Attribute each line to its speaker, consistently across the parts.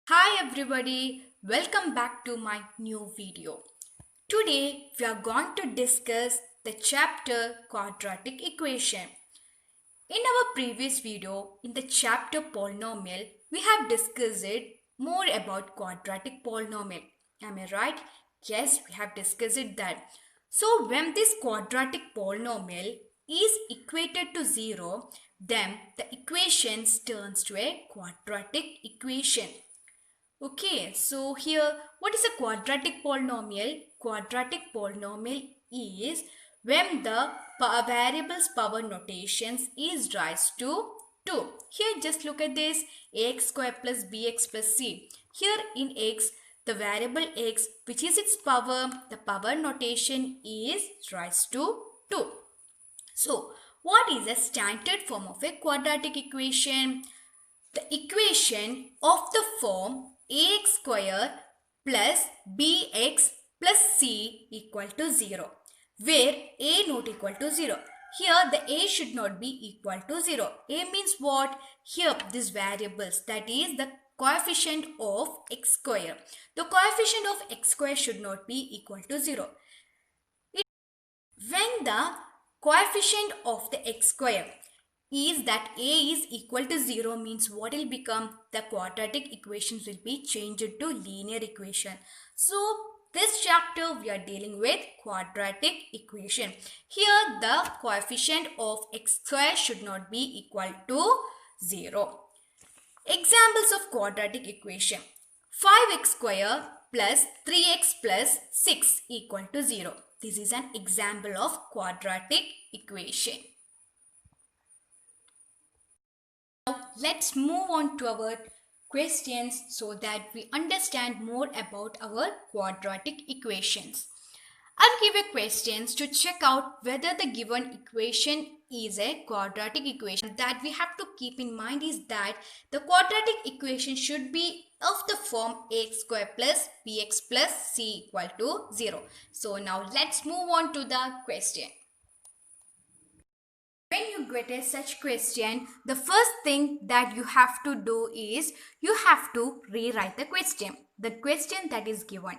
Speaker 1: Hi everybody, welcome back to my new video. Today we are going to discuss the chapter quadratic equation. In our previous video, in the chapter polynomial, we have discussed it more about quadratic polynomial. Am I right? Yes, we have discussed it that. So when this quadratic polynomial is equated to 0, then the equation turns to a quadratic equation. Okay, so here, what is a quadratic polynomial? Quadratic polynomial is when the variable's power notations is raised to 2. Here, just look at this, ax square plus bx plus c. Here in x, the variable x, which is its power, the power notation is raised to 2. So, what is a standard form of a quadratic equation? The equation of the form ax square plus bx plus c equal to 0, where a not equal to 0. Here the a should not be equal to 0. A means what? Here these variables, that is the coefficient of x square. The coefficient of x square should not be equal to 0. When the coefficient of the x square is that a is equal to 0 means what will become? The quadratic equations will be changed to linear equation. So this chapter we are dealing with quadratic equation. Here the coefficient of x square should not be equal to 0. Examples of quadratic equation. 5x square plus 3x plus 6 equal to 0. This is an example of quadratic equation. Now let's move on to our questions so that we understand more about our quadratic equations. I'll give you questions to check out whether the given equation is a quadratic equation. That we have to keep in mind is that the quadratic equation should be of the form ax square plus bx plus c equal to 0. So now let's move on to the question. When you get a such question, the first thing that you have to do is you have to rewrite the question. The question that is given.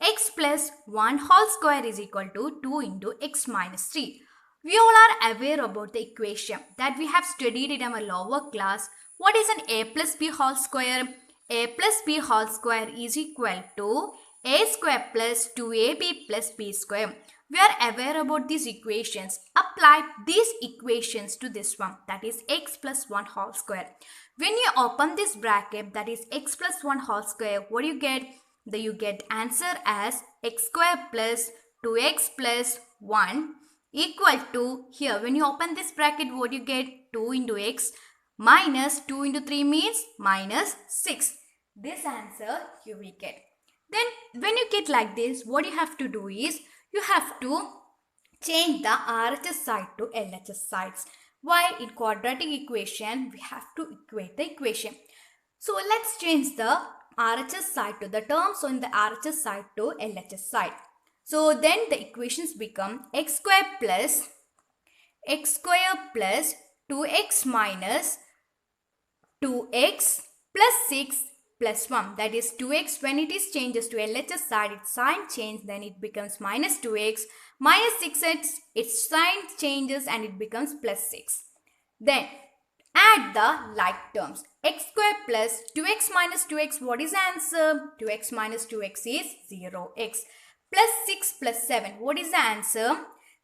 Speaker 1: X plus 1 whole square is equal to 2 into x minus 3. We all are aware about the equation that we have studied in our lower class. What is an a plus b whole square? A plus b whole square is equal to a square plus 2ab plus b square. We are aware about these equations. Apply these equations to this one, that is x plus 1 whole square. When you open this bracket, that is x plus 1 whole square, what do you get? You get answer as x square plus 2x plus 1 equal to, here when you open this bracket, what you get? 2 into x minus 2 into 3 means minus 6. This answer you will get. Then when you get like this, what you have to do is you have to change the RHS side to LHS sides. Why? In quadratic equation we have to equate the equation. So let's change the RHS side to the terms on the RHS side to LHS side. So then the equations become x square plus 2x minus 2x plus 6 plus 1, that is 2x. When it is changes to LHS side, its sign change, then it becomes minus 2x, minus 6x, its sign changes and it becomes plus 6. Then add the like terms. X square plus 2x minus 2x, what is the answer? 2x minus 2x is 0x. Plus 6 plus 7, what is the answer?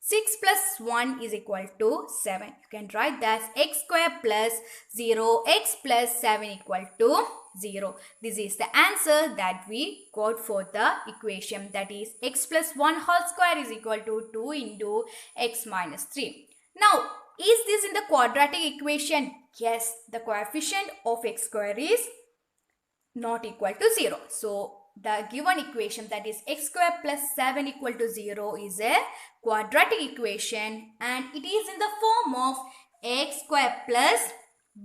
Speaker 1: 6 plus 1 is equal to 7. You can write that as x square plus 0x plus 7 equal to 0. This is the answer that we got for the equation, that is x plus 1 whole square is equal to 2 into x minus 3. Now, is this in the quadratic equation? Yes, the coefficient of x square is not equal to 0. So, the given equation, that is x square plus 7 equal to 0 is a quadratic equation and it is in the form of x square plus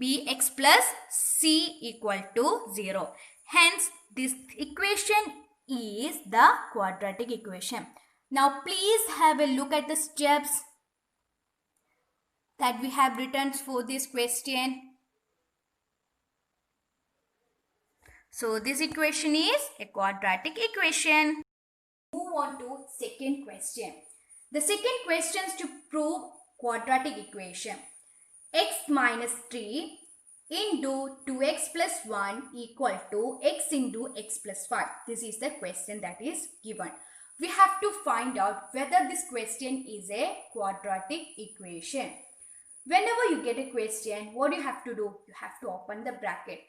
Speaker 1: bx plus c equal to 0. Hence, this equation is the quadratic equation. Now, please have a look at the steps that we have written for this question. So this equation is a quadratic equation. Move on to second question. The second question is to prove quadratic equation. X minus 3 into 2x plus 1 equal to x into x plus 5. This is the question that is given. We have to find out whether this question is a quadratic equation. Whenever you get a question, what do you have to do? You have to open the bracket.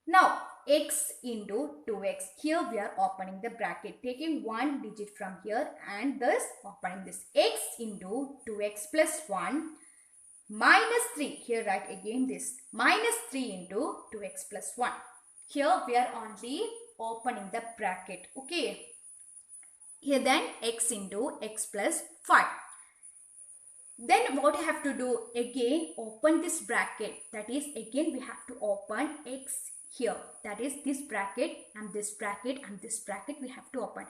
Speaker 1: Now, x into 2x. Here we are opening the bracket, taking one digit from here and thus opening this. X into 2x plus 1 minus 3. Here write again this. Minus 3 into 2x plus 1. Here we are only opening the bracket. Okay. Here then x into x plus 5. Then what you have to do? Again open this bracket. That is again we have to open x here. That is this bracket and this bracket and this bracket we have to open.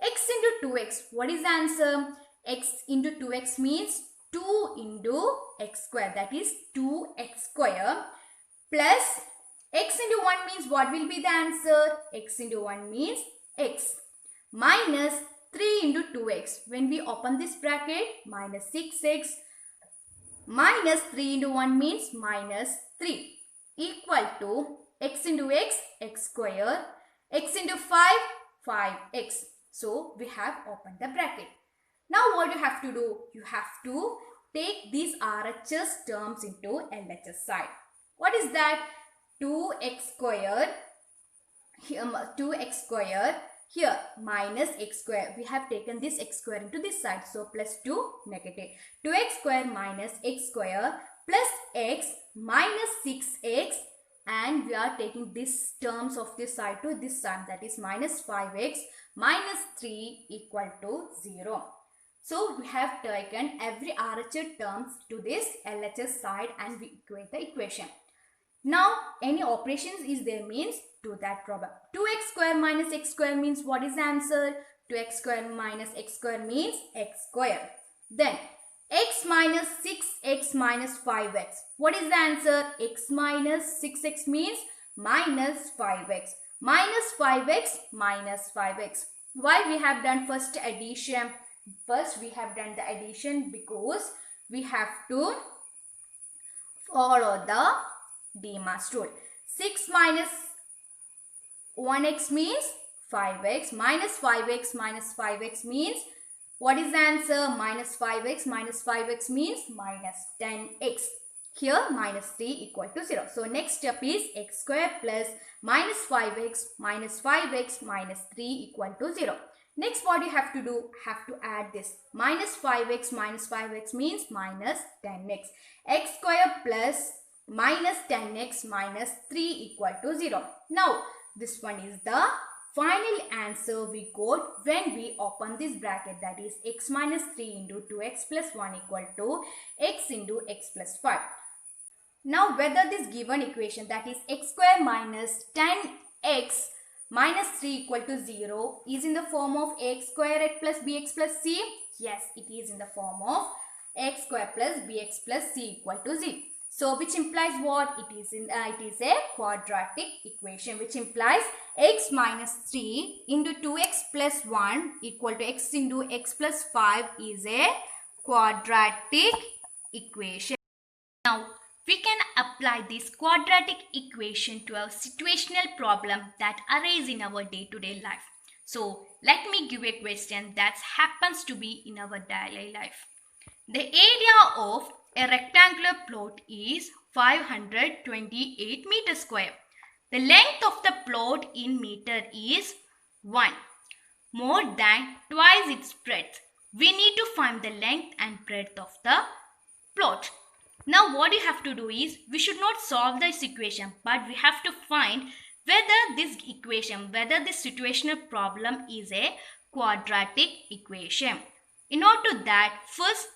Speaker 1: X into 2x. What is the answer? X into 2x means 2 into x square. That is 2x square plus x into 1 means what will be the answer? X into 1 means x minus 3 into 2x. When we open this bracket, minus 6x minus 3 into 1 means minus 3 equal to x into x, x square, x into 5, 5x. So, we have opened the bracket. Now, what you have to do? You have to take these RHS terms into LHS side. What is that? 2x square, here 2x square, here minus x square. We have taken this x square into this side. So, plus 2 negative. 2x square minus x square plus x minus 6x. And we are taking these terms of this side to this side. That is minus 5x minus 3 equal to 0. So, we have taken every RHS terms to this LHS side and we equate the equation. Now, any operations is there means do that problem. 2x square minus x square means what is the answer? 2x square minus x square means x square. Then, x minus 6x minus 5x. What is the answer? X minus 6x means minus 5x. Minus 5x minus 5x. Why we have done first addition? First, we have done the addition because we have to follow the Demar's rule. 6 minus 1x means 5x. Minus 5x minus 5x means what is the answer? Minus 5x minus 5x means minus 10x. Here minus 3 equal to 0. So next step is x square plus minus 5x minus 5x minus 3 equal to 0. Next what you have to do? Have to add this. Minus 5x minus 5x means minus 10x. X square plus minus 10x minus 3 equal to 0. Now this one is the final answer we got when we open this bracket, that is x minus 3 into 2x plus 1 equal to x into x plus 5. Now whether this given equation, that is x square minus 10x minus 3 equal to 0 is in the form of x square x plus bx plus c? Yes, it is in the form of x square plus bx plus c equal to 0. So which implies what? It is a quadratic equation, which implies x minus 3 into 2x plus 1 equal to x into x plus 5 is a quadratic equation. Now we can apply this quadratic equation to a situational problem that arises in our day-to-day life. So let me give a question that happens to be in our daily life. The area of a rectangular plot is 528 meters square. The length of the plot in meter is 1, more than twice its breadth. We need to find the length and breadth of the plot. Now what you have to do is, we should not solve this equation, but we have to find whether this equation, whether this situational problem is a quadratic equation. In order to that, first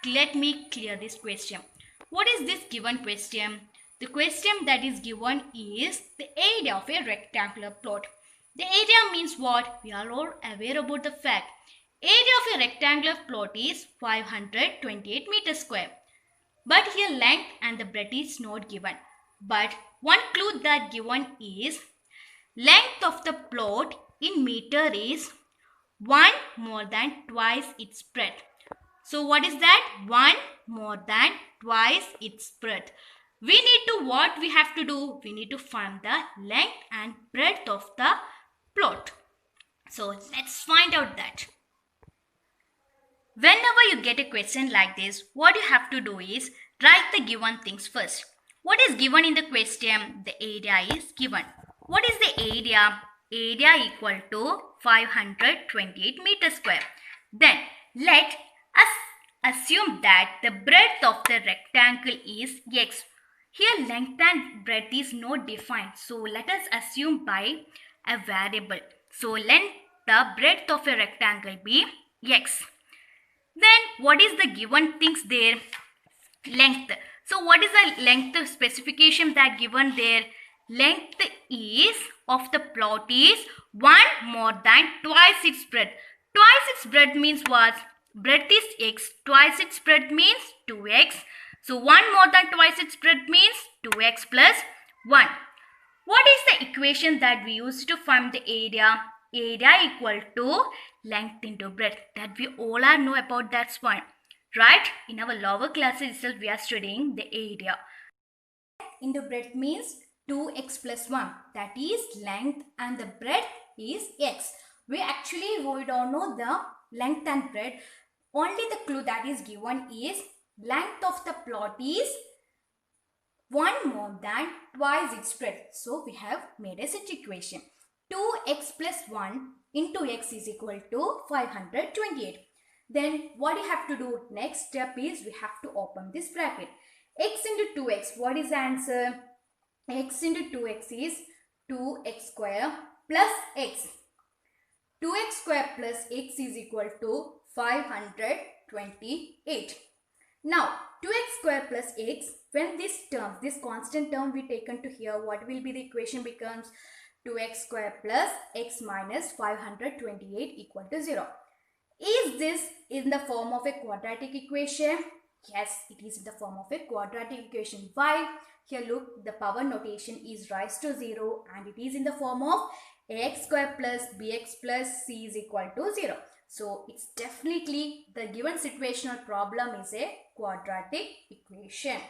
Speaker 1: let me clear this question. What is this given question? The question that is given is the area of a rectangular plot. The area means what? We are all aware about the fact. Area of a rectangular plot is 528 meters square. But here length and the breadth is not given. But one clue that given is length of the plot in meter is 1 more than twice its breadth. So what is that? 1 more than twice its breadth. We need to, what we have to do? We need to find the length and breadth of the plot. So let's find out that. Whenever you get a question like this, what you have to do is write the given things first. What is given in the question? The area is given. What is the area? Area equal to 528 meters square. Then let us assume that the breadth of the rectangle is x. Here length and breadth is not defined. So let us assume by a variable. So let the breadth of a rectangle be x. Then what is the given things there? Length. So what is the length specification that given there? Length is of the plot is 1 more than twice its breadth. Twice its breadth means what? Breadth is x. Twice its breadth means 2x. So 1 more than twice its breadth means 2x plus 1. What is the equation that we use to find the area? Area equal to length into breadth. That we all are know about that one. Right? In our lower classes itself we are studying the area. Into breadth means 2x plus 1. That is length and the breadth is x. We don't know the length and breadth. Only the clue that is given is length of the plot is 1 more than twice its breadth. So we have made a such equation. 2x plus 1 into x is equal to 528. Then what you have to do? Next step is we have to open this bracket. X into 2x. What is the answer? X into 2x is 2x square plus x. 2x square plus x is equal to 528. Now 2x square plus x, when this term, this constant term we taken to here, what will be the equation becomes? 2x square plus x minus 528 equal to 0. Is this in the form of a quadratic equation? Yes, it is in the form of a quadratic equation. Why? Here look, the power notation is raised to 0 and it is in the form of ax square plus bx plus c is equal to 0. So it's definitely the given situational problem is a quadratic equation.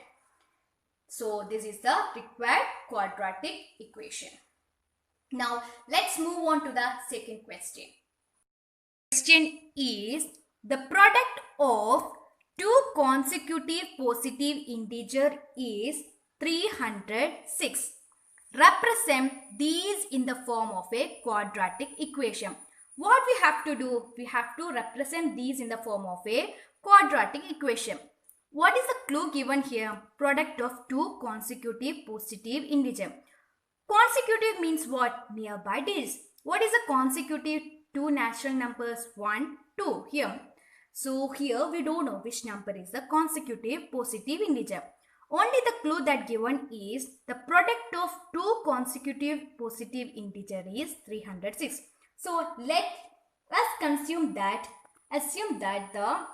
Speaker 1: So this is the required quadratic equation. Now let's move on to the second question. Question is the product of two consecutive positive integer is 306. Represent these in the form of a quadratic equation. What we have to do? We have to represent these in the form of a quadratic equation. What is the clue given here? Product of two consecutive positive integer. Consecutive means what? Nearby digits. What is the consecutive two natural numbers? 1, 2 here. So here we don't know which number is the consecutive positive integer. Only the clue that given is the product of two consecutive positive integer is 306. So let us assume that the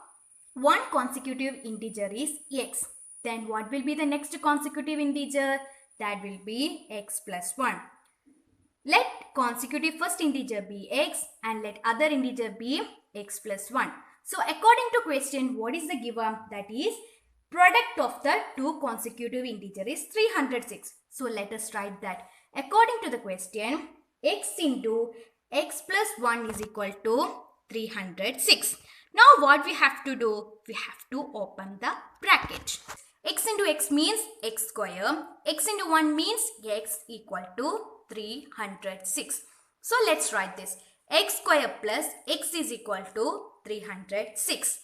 Speaker 1: one consecutive integer is x. Then what will be the next consecutive integer? That will be x plus 1. Let consecutive first integer be x and let other integer be x plus 1. So according to question, what is the given? That is product of the two consecutive integer is 306. So let us write that. According to the question, x into x plus 1 is equal to 306. Now what we have to do? We have to open the bracket. X into x means x square. X into 1 means x equal to 306. So let's write this. X square plus x is equal to 306.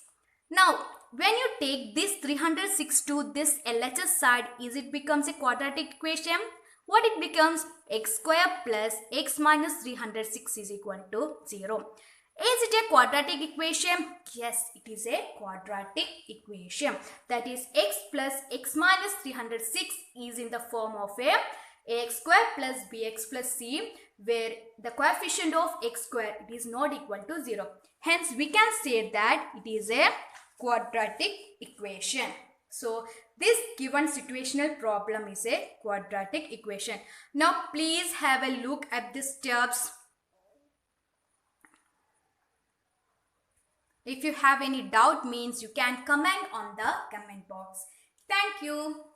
Speaker 1: Now when you take this 306 to this LHS side, it becomes a quadratic equation. What it becomes? X square plus x minus 306 is equal to 0. Is it a quadratic equation? Yes, it is a quadratic equation. That is x plus x minus 306 is in the form of a ax square plus bx plus c, where the coefficient of x square is not equal to 0. Hence, we can say that it is a quadratic equation. So this given situational problem is a quadratic equation. Now please have a look at the steps. If you have any doubt means you can comment on the comment box. Thank you.